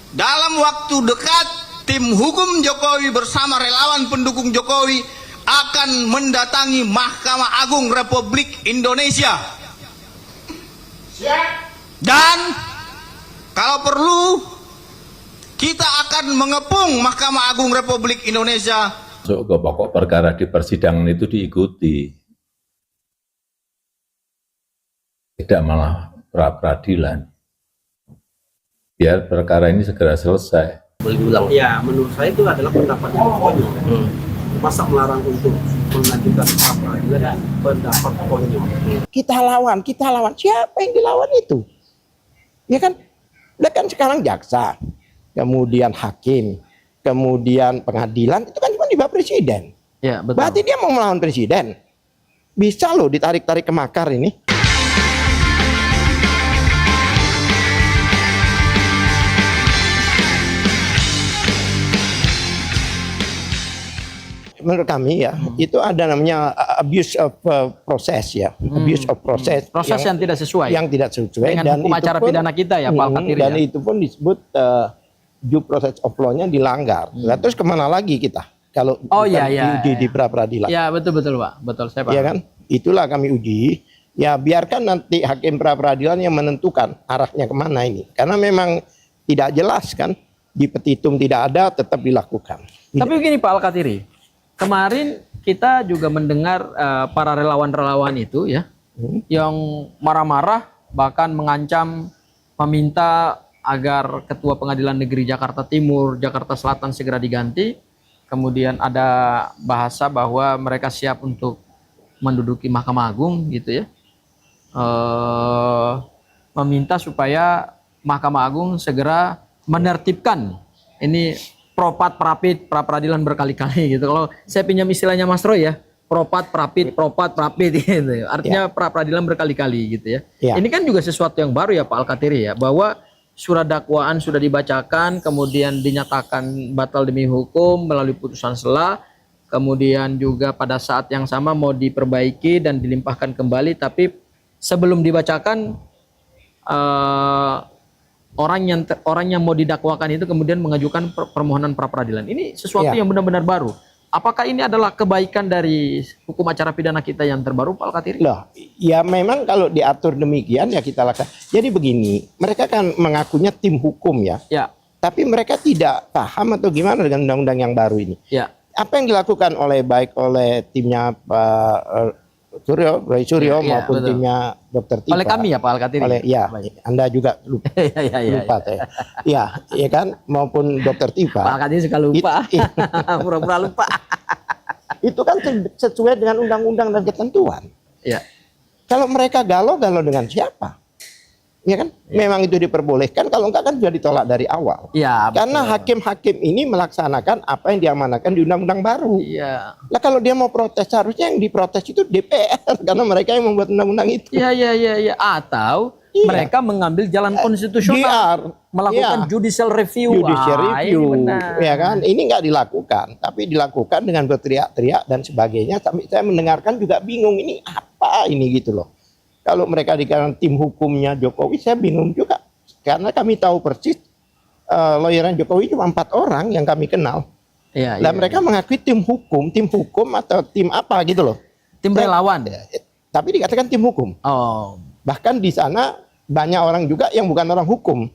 dalam waktu dekat tim hukum Jokowi bersama relawan pendukung Jokowi akan mendatangi Mahkamah Agung Republik Indonesia. Dan kalau perlu kita akan mengepung Mahkamah Agung Republik Indonesia. Masuk ke pokok perkara di persidangan itu diikuti, tidak malah pra-peradilan, biar perkara ini segera selesai. Boleh diulang? Ya, menurut saya itu adalah pendapat yang konyol. Masa melarang untuk mengajukan pra-peradilan pendapat konyol. Kita lawan. Siapa yang dilawan itu? Ya kan? Dia kan sekarang jaksa, kemudian hakim, kemudian pengadilan, itu kan cuma di bawah presiden. Ya, betul. Berarti dia mau melawan presiden. Bisa loh ditarik-tarik ke makar ini. Menurut kami ya, itu ada namanya abuse of process ya, abuse of process. Proses yang tidak sesuai. Yang tidak sesuai dengan dan hukum acara pidana kita ya, Pak Al-Katiri. Dan ya? itu pun disebut due process of law-nya dilanggar. Nah, terus kemana lagi kita kalau diuji di pra-peradilan? Ya betul Pak, betul saya paham. Ya kan, itulah kami uji. Ya biarkan nanti hakim pra-peradilan yang menentukan arahnya kemana ini, karena memang tidak jelas kan, di petitum tidak ada, tetap dilakukan. Tapi begini Pak Al-Katiri, kemarin kita juga mendengar para relawan-relawan itu ya, yang marah-marah bahkan mengancam meminta agar Ketua Pengadilan Negeri Jakarta Timur, Jakarta Selatan segera diganti. Kemudian ada bahasa bahwa mereka siap untuk menduduki Mahkamah Agung gitu ya. Meminta supaya Mahkamah Agung segera menertibkan ini propat, prapit, pra-peradilan berkali-kali gitu. Kalau saya pinjam istilahnya Mas Roy ya, propat, prapit gitu. Artinya pra-peradilan berkali-kali gitu ya. Ini kan juga sesuatu yang baru ya Pak Al-Katiri ya, bahwa surat dakwaan sudah dibacakan, kemudian dinyatakan batal demi hukum melalui putusan sela, kemudian juga pada saat yang sama mau diperbaiki dan dilimpahkan kembali, tapi sebelum dibacakan orang yang mau didakwakan itu kemudian mengajukan permohonan pra-peradilan. Ini sesuatu yang benar-benar baru. Apakah ini adalah kebaikan dari hukum acara pidana kita yang terbaru, Pak Al-Katiri? Loh, ya memang kalau diatur demikian ya kita lakukan. Jadi begini, mereka kan mengakunya tim hukum ya. Ya. Tapi mereka tidak paham atau gimana dengan undang-undang yang baru ini. Ya. Apa yang dilakukan baik oleh timnya Pak Roy Suryo maupun betul. timnya Dr. Tipa. Oleh kami ya Pak Al-Katiri. Anda juga lupa. Lupa saya. Ya kan, maupun Dr. Tipa. Pak Al-Katiri suka lupa. Pura-pura lupa. Itu kan sesuai dengan undang-undang dan ketentuan. Ya. Kalau mereka galau dengan siapa? Ya kan? Memang itu diperbolehkan, kalau enggak kan sudah ditolak dari awal. Ya, karena hakim-hakim ini melaksanakan apa yang diamanahkan di undang-undang baru. Iya. Lah kalau dia mau protes, harusnya yang diprotes itu DPR karena mereka yang membuat undang-undang itu. Iya. Atau mereka mengambil jalan konstitusional, melakukan judicial review. Ya kan? Ini nggak dilakukan, tapi dilakukan dengan berteriak-teriak dan sebagainya. Tapi saya mendengarkan juga bingung, ini apa ini gitu loh. Kalau mereka dikatakan tim hukumnya Jokowi, saya bingung juga. Karena kami tahu persis lawyeran Jokowi cuma 4 orang yang kami kenal. Dan mereka mengakui tim hukum atau tim apa gitu loh. Tim relawan. Tapi dikatakan tim hukum. Oh. Bahkan di sana banyak orang juga yang bukan orang hukum.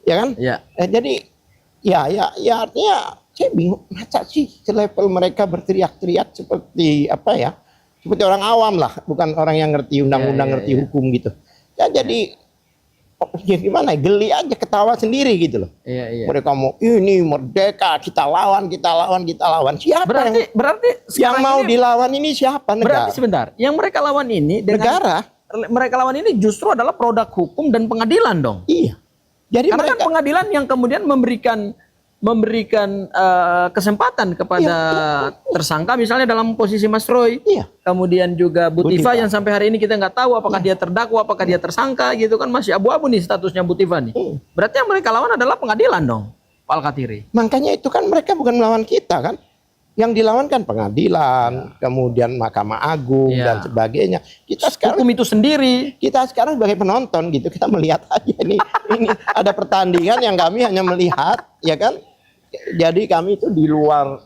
Ya kan? Ya. Jadi ya artinya saya bingung, masa sih selevel mereka berteriak-teriak seperti apa ya? Seperti orang awam lah, bukan orang yang ngerti undang-undang, ngerti hukum gitu. Ya jadi ya gimana, geli aja, ketawa sendiri gitu loh. Mereka mau ini merdeka, kita lawan. Siapa berarti yang mau dilawan ini siapa? Negara. Berarti sebentar, yang mereka lawan ini dengan negara. Mereka lawan ini justru adalah produk hukum dan pengadilan dong. Iya. Jadi karena kan pengadilan yang kemudian memberikan kesempatan kepada tersangka misalnya dalam posisi Mas Roy, kemudian juga Bu Tifa yang sampai hari ini kita nggak tahu apakah dia terdakwa, apakah dia tersangka gitu kan, masih abu-abu nih statusnya Bu Tifa nih. Berarti yang mereka lawan adalah pengadilan dong, Pak Al-Katiri. Makanya itu kan mereka bukan melawan kita kan. Yang dilawan kan pengadilan, kemudian Mahkamah Agung Ya. dan sebagainya. Kita sekarang Hukum itu sendiri. sebagai penonton gitu, kita melihat aja ini ada pertandingan yang kami hanya melihat, ya kan? Jadi kami itu di luar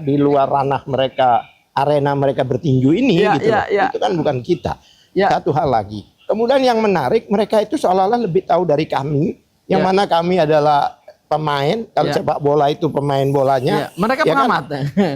di luar ranah mereka, arena mereka bertinju ini Ya, gitu. ya, loh. ya. Itu kan bukan kita. Ya. Satu hal lagi. Kemudian yang menarik, mereka itu seolah-olah lebih tahu dari kami, yang Ya. mana kami adalah pemain. Kalau Ya. sepak bola itu pemain bolanya. Ya, mereka ya kan? pengamat.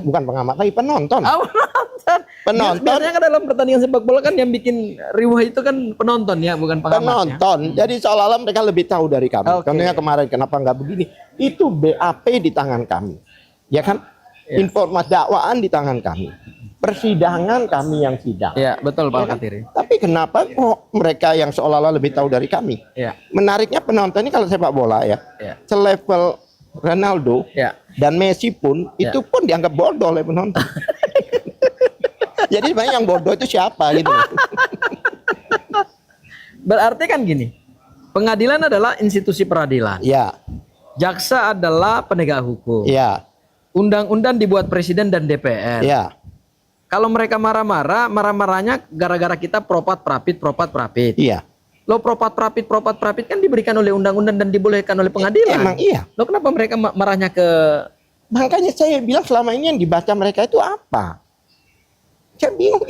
Bukan pengamat lagi, penonton. Ah, penonton. Penonton. Biasanya kan dalam pertandingan sepak bola kan yang bikin riuh itu kan penonton ya, bukan pengamat. Ya. Penonton. Jadi seolah-olah mereka lebih tahu dari kami. Oke. Contohnya kemarin kenapa nggak begini? Itu BAP di tangan kami. Ya kan? Ya. Informasi dakwaan di tangan kami. Persidangan kami yang sidang. Ya, betul Pak Ya kan? Alkatiri. Tapi kenapa kok mereka yang seolah-olah lebih tahu dari kami? Ya, Menariknya penonton ini kalau sepak bola ya, ya, selevel Ronaldo ya. dan Messi pun Ya. itu pun dianggap bodoh oleh penonton. Jadi sebenarnya yang bodoh itu siapa gitu loh. Berarti kan gini, pengadilan adalah institusi peradilan. Ya, Jaksa adalah penegak hukum. ya, Undang-undang dibuat presiden dan DPR. ya. Kalau mereka marah-marahnya gara-gara kita propat prapit. Iya. Lo propat prapit kan diberikan oleh undang-undang dan dibolehkan oleh pengadilan. Emang iya. Lo kenapa mereka marahnya ke Makanya saya bilang selama ini yang dibaca mereka itu apa? Saya bingung.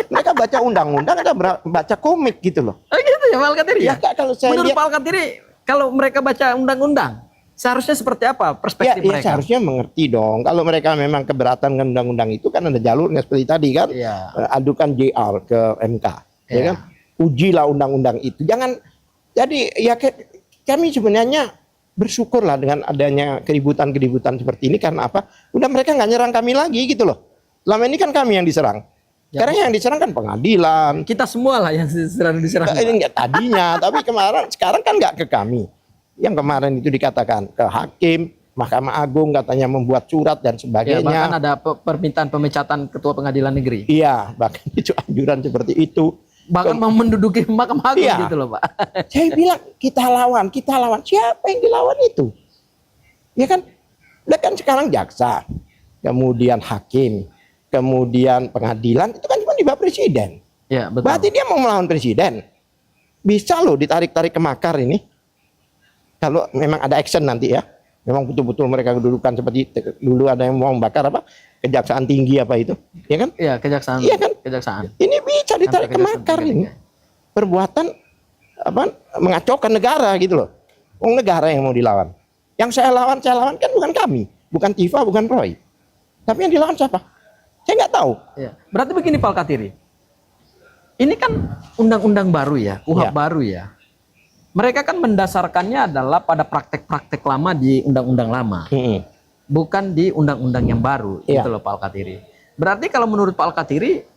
Mereka baca undang-undang atau baca komik gitu loh. Oh gitu ya Pak Alkatiri ya? Ya, Kak, kalau saya Menurut lihat- Pak Alkatiri, kalau mereka baca undang-undang, seharusnya seperti apa Ya, perspektif ya mereka? seharusnya mengerti dong. Kalau mereka memang keberatan dengan undang-undang itu kan ada jalurnya seperti tadi kan. Iya. Adukan JR ke MK. Ya Iya. kan? Ujilah undang-undang itu. Jangan jadi ya kami sebenarnya bersyukurlah dengan adanya keributan-keributan seperti ini karena apa? Udah mereka nggak nyerang kami lagi gitu loh. Selama ini kan kami yang diserang. Ya. Sekarang yang diserang kan pengadilan. Kita semua lah yang diserang. Ini nggak tadinya, tapi sekarang kan nggak ke kami. Yang kemarin itu dikatakan ke hakim, Mahkamah Agung katanya membuat surat dan Ya, sebagainya. bahkan ada permintaan pemecatan ketua pengadilan negeri. Iya, bahkan itu anjuran seperti itu. Bahkan mau menduduki Mahkamah Agung Iya. gitu loh Pak. Saya bilang kita lawan. Siapa yang dilawan itu? Ya kan? Udah kan sekarang jaksa, kemudian hakim, kemudian pengadilan itu kan cuma di bawah presiden. Ya betul. Berarti dia mau melawan presiden. Bisa loh ditarik-tarik ke makar ini. Kalau memang ada action nanti ya. Memang betul-betul mereka kedudukan seperti dulu ada yang mau membakar apa? Kejaksaan tinggi apa itu? Ya kan? Iya kejaksaan. Iya kan? Kejaksaan. Ini bisa ditarik ke Sampai kejaksaan makar tinggi. ini. Perbuatan apa? Mengacaukan negara gitu loh. Wong negara yang mau dilawan. Yang saya lawan kan bukan kami, bukan Tifa, bukan Roy. Tapi yang dilawan siapa? Saya nggak tahu. Ya. Berarti begini Pak Alkatiri. Ini kan undang-undang baru ya, KUHP Ya. baru ya. Mereka kan mendasarkannya adalah pada praktek-praktek lama di undang-undang lama, bukan di undang-undang yang baru. Ya. Itu loh Pak Alkatiri. Berarti kalau menurut Pak Alkatiri,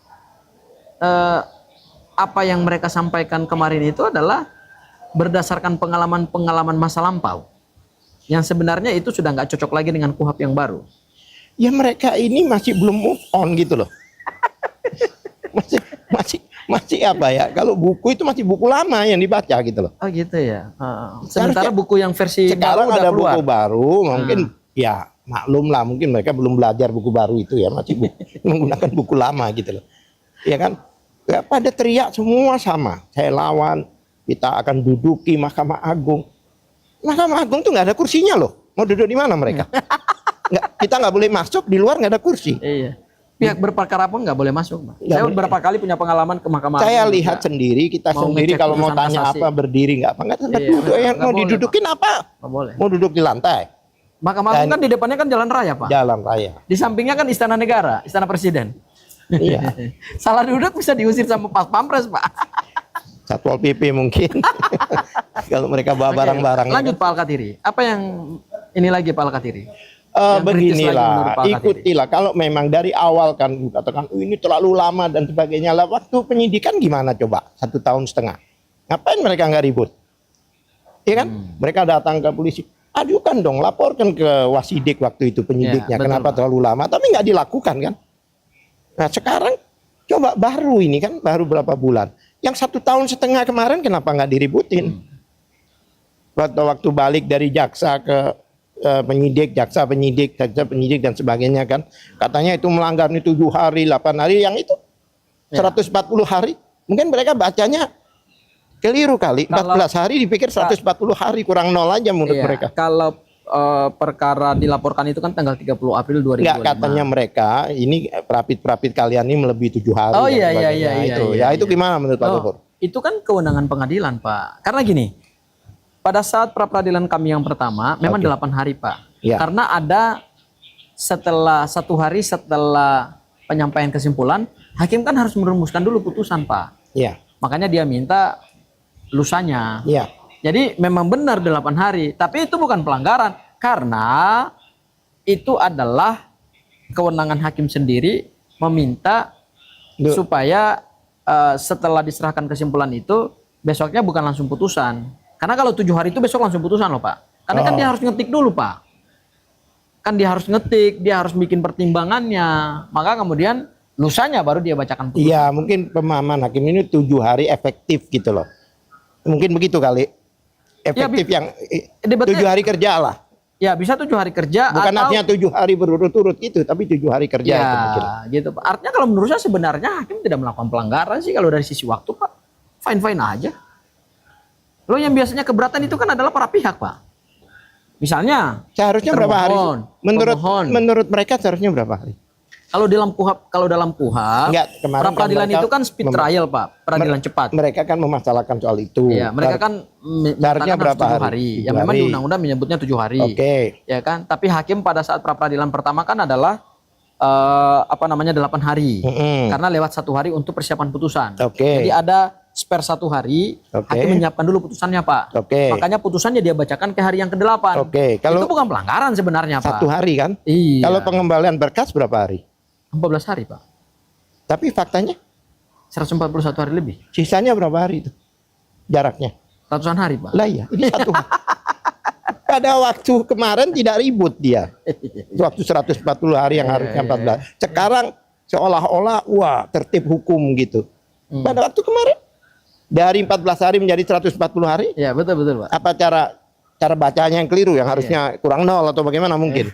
apa yang mereka sampaikan kemarin itu adalah berdasarkan pengalaman-pengalaman masa lampau. Yang sebenarnya itu sudah nggak cocok lagi dengan KUHP yang baru. Ya mereka ini masih belum move on gitu loh. masih apa ya? Kalau buku itu masih buku lama yang dibaca gitu loh. Oh gitu ya. Sementara buku yang versi Sekarang baru udah ada keluar. buku baru, mungkin ya maklum lah, mungkin mereka belum belajar buku baru itu ya, masih menggunakan buku lama gitu loh. Ya kan? Ya, pada teriak semua sama. Saya lawan, kita akan duduki Mahkamah Agung. Mahkamah Agung tuh nggak ada kursinya loh. Mau duduk di mana mereka? Kita nggak boleh masuk, di luar nggak ada kursi. Iya. Pihak berperkara pun nggak boleh masuk, Pak. Nggak Saya boleh. beberapa kali punya pengalaman ke Mahkamah Saya Agung lihat juga. sendiri, kita Mau sendiri ngecek kalau mau putusan tanya kasasi. apa berdiri nggak duduk, Iya, yang nggak mau boleh, didudukin apa? Nggak boleh. Mau duduk di lantai, Mahkamah Agung kan di depannya kan jalan raya, Pak. jalan raya. Di sampingnya kan Istana Negara, Istana Presiden. Iya. Salah duduk bisa diusir sama Pas Pampres, Pak. Satpol PP mungkin. Kalau mereka bawa Oke, barang-barang. Lanjut Pak Alkatiri. Apa yang ini lagi Pak Alkatiri? Yang kritis lagi menurut Beginilah, Pak Alkatiri. ikutilah. Kalau memang dari awal kan katakan ini terlalu lama dan sebagainya lah. Waktu penyidikan gimana coba? 1,5 tahun. Ngapain mereka nggak ribut? Iya kan? Mereka datang ke polisi. Ajukan dong, laporkan ke Wasidik waktu itu penyidiknya. Ya, betul, Kenapa Pak. terlalu lama? Tapi nggak dilakukan kan? Nah sekarang coba baru ini kan baru berapa bulan. Yang 1,5 tahun kemarin kenapa nggak diributin? Waktu balik dari jaksa ke penyidik, jaksa penyidik dan sebagainya kan. Katanya itu melanggar ini 7 hari, 8 hari, yang itu 140 hari. Mungkin mereka bacanya keliru kali. 14 hari dipikir 140 hari, kurang nol aja menurut mereka. Kalau perkara dilaporkan itu kan tanggal 30 April 2025. Enggak, katanya mereka ini perapit kalian ini melebihi 7 hari. Oh dan iya sebagainya. Itu gimana menurut Pak Gofur? Itu kan kewenangan pengadilan, Pak. Karena gini, pada saat pra peradilan kami yang pertama memang 8 hari, Pak. Ya. Karena ada setelah 1 hari setelah penyampaian kesimpulan, hakim kan harus merumuskan dulu putusan, Pak. Iya. Makanya dia minta lusanya. Iya. Jadi memang benar 8 hari, tapi itu bukan pelanggaran karena itu adalah kewenangan hakim sendiri meminta supaya setelah diserahkan kesimpulan itu besoknya bukan langsung putusan. Karena kalau 7 hari itu besok langsung putusan loh, Pak. Karena kan dia harus ngetik dulu, Pak. Kan dia harus ngetik, dia harus bikin pertimbangannya. Maka kemudian lusanya baru dia bacakan putusan. Iya, mungkin pemahaman hakim ini 7 hari efektif gitu loh. Mungkin begitu kali. Efektif Ya, yang 7 hari kerja lah. Ya bisa 7 hari kerja. Bukan atau, artinya 7 hari berurut-urut gitu, tapi 7 hari kerja. ya itu mungkin. gitu Pak. Artinya kalau menurut saya sebenarnya hakim tidak melakukan pelanggaran sih kalau dari sisi waktu, Pak. Fine-fine aja. Lo yang biasanya keberatan itu kan adalah para pihak, Pak. Misalnya Seharusnya berapa hari? pemohon. Menurut mereka seharusnya berapa hari? Kalau dalam KUHP, Enggak, kemarin pra peradilan kan mereka itu kan speed trial, Pak, peradilan cepat. Mereka kan memasalahkan soal itu. Ya, mereka kan seharusnya menyatakan berapa 7 hari. 7 Ya memang hari. di undang-undang menyebutnya 7 hari. Oke. Ya kan? Tapi hakim pada saat pra peradilan pertama kan adalah 8 hari. Karena lewat 1 hari untuk persiapan putusan. Oke. Jadi ada spare 1 hari, Oke. hakim menyiapkan dulu putusannya, Pak. Oke. Makanya putusannya dia bacakan ke hari yang ke-8. Oke. Itu bukan pelanggaran sebenarnya, Pak. 1 hari kan? Iya. Kalau pengembalian berkas berapa hari? 14 hari, Pak. Tapi faktanya 141 hari lebih. sisanya berapa hari itu? Jaraknya. Ratusan hari, Pak. Lah iya, ini 1 hari. Pada waktu kemarin tidak ribut dia. Waktu 140 hari yang harusnya 14. Sekarang seolah-olah wah tertib hukum gitu. Pada waktu kemarin dari 14 hari menjadi 140 hari. Ya, betul, Pak. Apa cara bacanya yang keliru yang harusnya kurang nol atau bagaimana mungkin?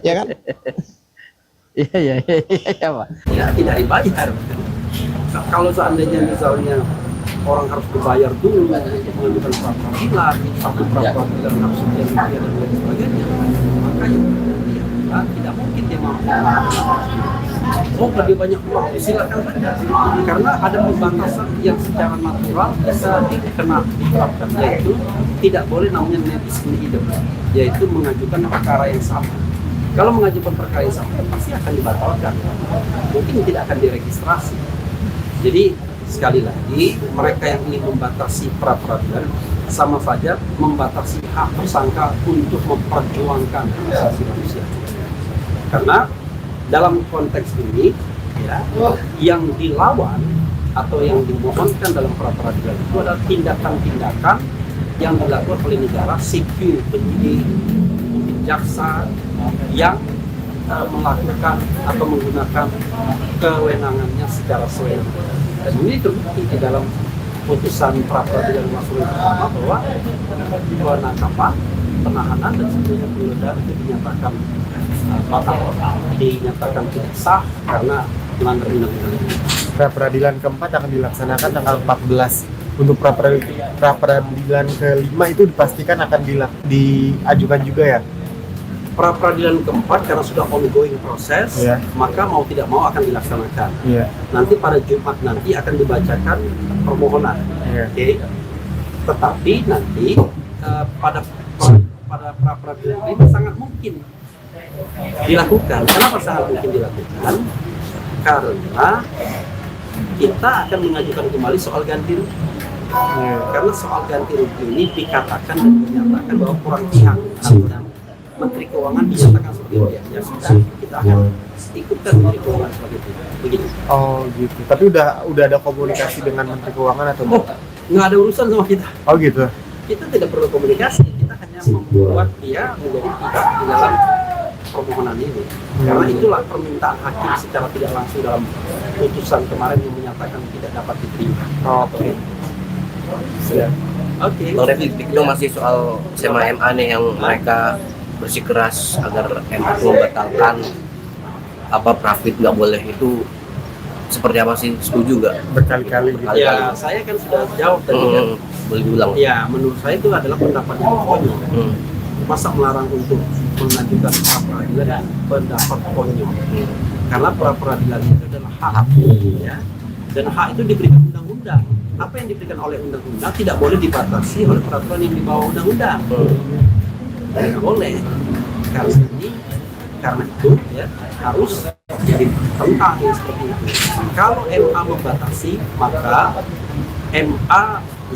Ya kan? Iya, Pak. Ya tidak dibayar. Nah, kalau seandainya misalnya orang harus dibayar dulu mengajukan pra peradilan, satu pra peradilan harus sekian dan lain sebagainya, maka yang tidak mungkin dia mampu. Oh, lebih banyak uang, silakan saja. Karena ada pembatasan yang secara natural bisa diterapkan, yaitu tidak boleh namanya nevis in idem, yaitu mengajukan perkara yang sama. Kalau mengajukan perkara yang sama, pasti akan dibatalkan. Mungkin tidak akan diregistrasi. Jadi, sekali lagi, mereka yang ingin membatasi pra peradilan sama saja membatasi hak tersangka untuk memperjuangkan hak asasi manusia. Karena dalam konteks ini, ya, yang dilawan atau yang dimohonkan dalam pra peradilan itu adalah tindakan-tindakan yang dilakukan oleh negara, CQ, penyidik, jaksa yang melakukan atau menggunakan kewenangannya secara sewenang. Dan ini terbukti di dalam putusan pra peradilan Masrul pertama bahwa penangkapan, penahanan dan sebagainya penggeledahan itu dinyatakan batal, dinyatakan tidak sah karena melanggar undang-undang. Pra peradilan keempat akan dilaksanakan tanggal 14. Untuk pra peradilan kelima itu dipastikan akan diajukan juga ya. Pra peradilan keempat karena sudah ongoing proses, maka mau tidak mau akan dilaksanakan. Nanti pada Jumat nanti akan dibacakan permohonan. Oke. Tetapi nanti pada pra peradilan ini sangat mungkin dilakukan. Kenapa sangat mungkin dilakukan? Karena kita akan mengajukan kembali soal ganti rugi. Karena soal ganti rugi ini dikatakan dan dinyatakan bahwa kurang pihak. Menteri Keuangan dinyatakan seperti itu, ya sudah kita akan ikutkan Menteri Keuangan seperti itu. Begitu. Oh gitu. Tapi udah ada komunikasi dengan Menteri Keuangan atau nggak ada urusan sama kita. Oh gitu. Kita tidak perlu komunikasi, kita hanya membuat dia menjadi pihak di dalam permohonan ini. Karena itulah permintaan hakim secara tidak langsung dalam putusan kemarin yang menyatakan tidak dapat diterima. Oke. Oke. Bang Refli, itu masih soal SMA MA nih yang mereka bersikeras agar MA membatalkan Prapit nggak boleh itu seperti apa sih? Setuju nggak? Berkali-kali gitu. Ya, saya kan sudah jawab tadi kan. Boleh diulang? Ya, menurut saya itu adalah pendapat yang konyol. Masa melarang untuk mengajukan pra peradilan pendapat konyol? Karena pra peradilan itu adalah hak, ya. Dan hak itu diberikan undang-undang. Apa yang diberikan oleh undang-undang tidak boleh dibatasi oleh peraturan yang di bawah undang-undang. Tidak boleh. Karena itu ya harus ditentang yang seperti itu. Kalau MA membatasi, maka MA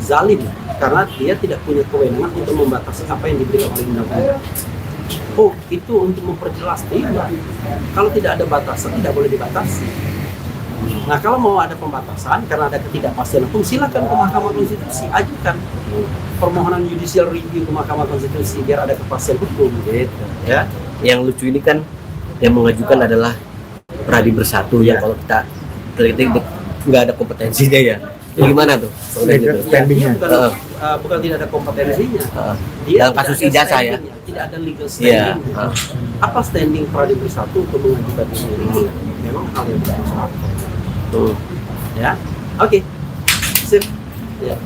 zalim karena dia tidak punya kewenangan untuk membatasi apa yang diberikan oleh undang-undang. Oh, itu untuk memperjelas tidak. Kalau tidak ada batasan, tidak boleh dibatasi. Nah, kalau mau ada pembatasan karena ada ketidakpastian hukum, silakan ke Mahkamah Konstitusi, ajukan permohonan judicial review ke Mahkamah Konstitusi biar ada kepastian hukum, gitu. Ya. Yang lucu ini kan yang mengajukan adalah Pradi Bersatu ya. Kalau kita teliti nggak ada kompetensinya ya. Gimana tuh? Legal standingnya. Bukan tidak ada kompetensinya. Dia Dalam kasus ijazah ya. Tidak ada legal standing. Apa standing Pradi Bersatu untuk mengajukan ini? Memang hal yang tidak masuk akal. Ya, oke, sip. Ya.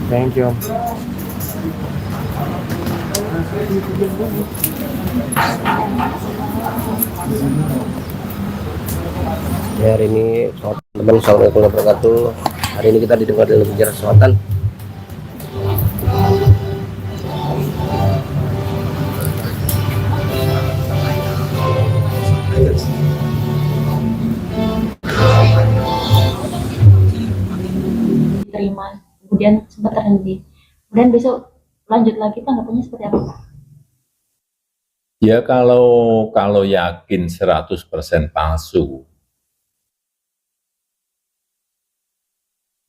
Thank you. Ya, hari ini teman-teman, assalamualaikum warahmatullahi wabarakatuh. Hari ini kita didengar dalam sejarah selatan. Diterima, kemudian sempat terhenti. Kemudian besok lanjut lagi, tanggapannya seperti apa, Pak? Ya kalau yakin 100% palsu,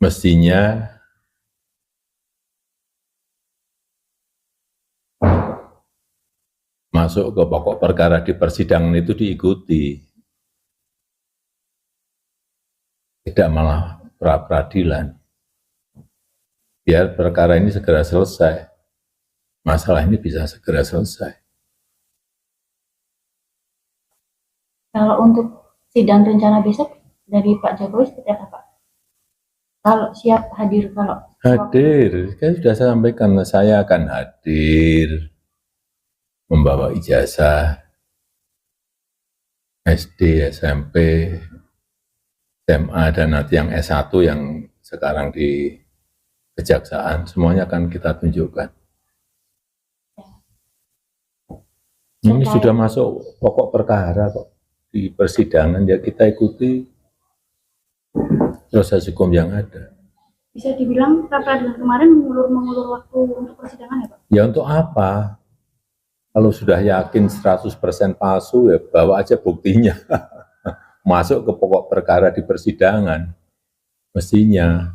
mestinya masuk ke pokok perkara di persidangan itu diikuti, tidak malah pra peradilan. Biar perkara ini segera selesai, masalah ini bisa segera selesai. Kalau untuk sidang rencana besok dari Pak Jokowi seperti apa, Pak? Kalau siap hadir, kalau Hadir, saya sudah sampaikan, saya akan hadir, membawa ijazah SD, SMP, SMA, dan nanti yang S1 yang sekarang di Kejaksaan, semuanya akan kita tunjukkan. Ini sudah masuk pokok perkara kok, di persidangan, ya kita ikuti proses hukum yang ada. bisa dibilang pra peradilan kemarin mengulur waktu untuk persidangan ya, Pak? Ya untuk apa? Kalau sudah yakin 100% palsu, ya bawa aja buktinya. Masuk ke pokok perkara di persidangan. Mestinya